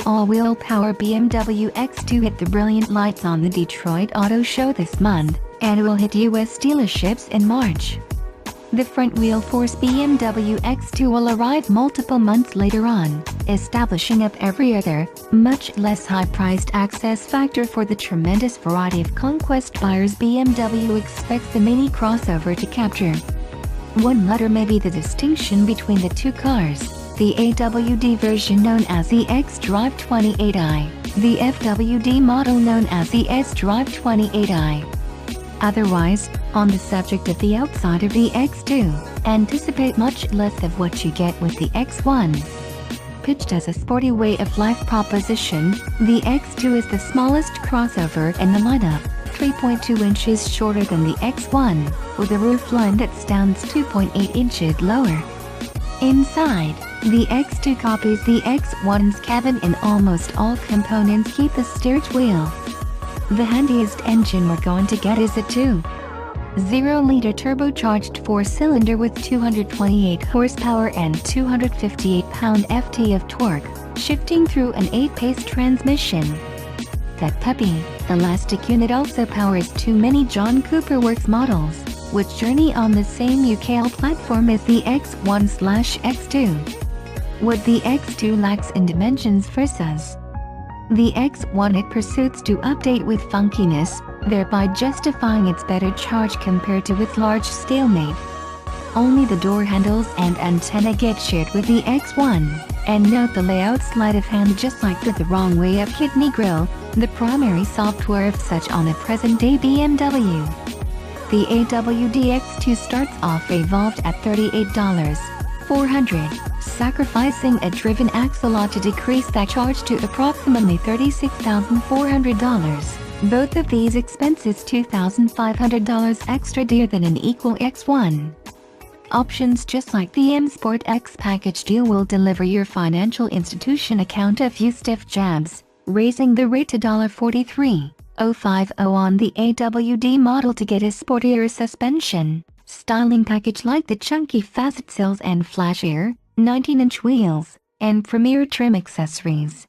all-wheel power BMW X2 hit the brilliant lights on the Detroit Auto Show this month, and will hit US dealerships in March. The front-wheel force BMW X2 will arrive multiple months later on, establishing up every other, much less high-priced access factor for the tremendous variety of conquest buyers BMW expects the mini crossover to capture. One letter may be the distinction between the two cars: the AWD version known as the X-Drive 28i, the FWD model known as the S-Drive 28i. Otherwise, on the subject of the outside of the X2, anticipate much less of what you get with the X1. Pitched as a sporty way-of-life proposition, the X2 is the smallest crossover in the lineup, 3.2 inches shorter than the X1, with a roofline that stands 2.8 inches lower. Inside, the X2 copies the X1's cabin in almost all components. Keep the steering wheel. The handiest engine we're going to get is a 2.0-liter turbocharged 4-cylinder with 228 horsepower and 258 pound-ft of torque, shifting through an 8-pace transmission. That peppy, elastic unit also powers two mini John Cooper Works models, which journey on the same UKL platform as the X1/X2. What the X2 lacks in dimensions versus the X1, it pursues to update with funkiness, thereby justifying its better charge compared to its large stalemate. Only the door handles and antenna get shared with the X1, and note the layout sleight of hand. Just like the wrong way up kidney grille, the primary software of such on a present-day BMW. The AWD X2 starts off evolved at $38,400, sacrificing a driven axle to decrease that charge to approximately $36,400. Both of these expenses $2,500 extra dear than an equal X1. Options just like the M Sport X package deal will deliver your financial institution account a few stiff jabs, raising the rate to $43,050 on the AWD model to get a sportier suspension, styling package like the chunky facet sills and flashier 19-inch wheels, and premier trim accessories.